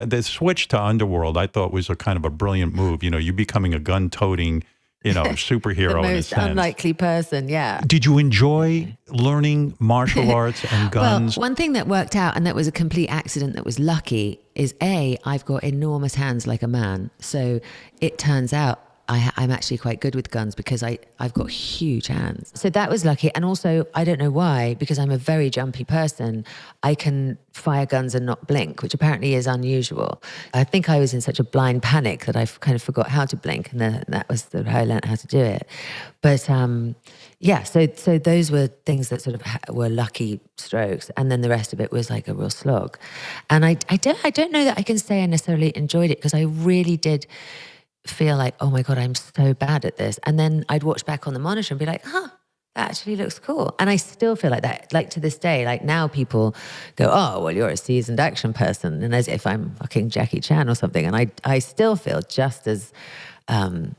The switch to Underworld, I thought was a kind of a brilliant move. You know, you becoming a gun-toting, superhero the in a most sense. unlikely person, yeah. Did you enjoy learning martial arts and guns? Well, one thing that worked out, and that was a complete accident that was lucky, is I've got enormous hands like a man. So it turns out I'm actually quite good with guns because I've got huge hands. So that was lucky. And also, I don't know why, because I'm a very jumpy person, I can fire guns and not blink, which apparently is unusual. I think I was in such a blind panic that I kind of forgot how to blink. And then that was how I learned how to do it. But so those were things that sort of were lucky strokes. And then the rest of it was like a real slog. And I don't know that I can say I necessarily enjoyed it because I really did feel like, oh my God, I'm so bad at this. And then I'd watch back on the monitor and be like, that actually looks cool. And I still feel like that, like to this day, like now people go, oh, well, you're a seasoned action person. And as if I'm fucking Jackie Chan or something. And I still feel just as out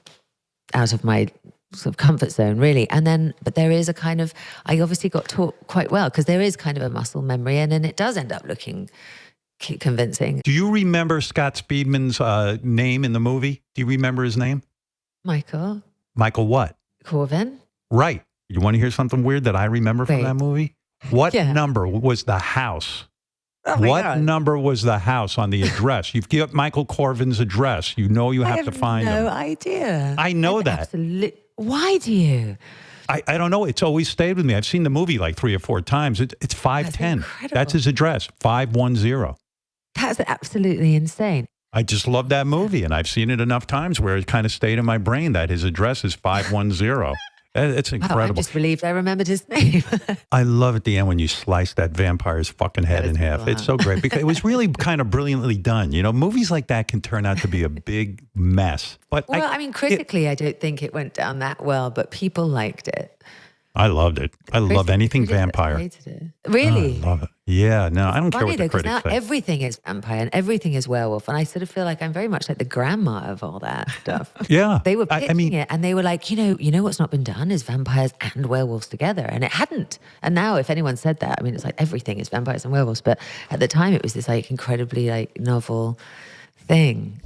of my sort of comfort zone, really. But there is a kind of, I obviously got taught quite well because there is kind of a muscle memory and then it does end up looking convincing. Do you remember Scott Speedman's name in the movie? Do you remember his name? Michael what? Corvin. Right. You want to hear something weird that I remember from that movie? What number was the house? Oh my what God. number was the house on the address? You've got Michael Corvin's address. You know you have to find him. No idea. I know that. Absolutely. Why do you? I don't know. It's always stayed with me. I've seen the movie like 3 or 4 times. It's 510. That's his address, 510. That's absolutely insane. I just love that movie, and I've seen it enough times where it kind of stayed in my brain that his address is 510. It's incredible. I'm just relieved I remembered his name. I love at the end when you slice that vampire's fucking head in half. It's so great because it was really kind of brilliantly done. You know, movies like that can turn out to be a big mess. But critically, I don't think it went down that well, but people liked it. I loved it. I love anything vampire. Hated it. Really? I love it. Yeah, no, I don't care what the critics now say. Everything is vampire and everything is werewolf. And I sort of feel like I'm very much like the grandma of all that stuff. Yeah. They were pitching it and they were like, you know what's not been done is vampires and werewolves together. And it hadn't. And now if anyone said that, I mean, it's like everything is vampires and werewolves. But at the time it was this like incredibly like novel thing.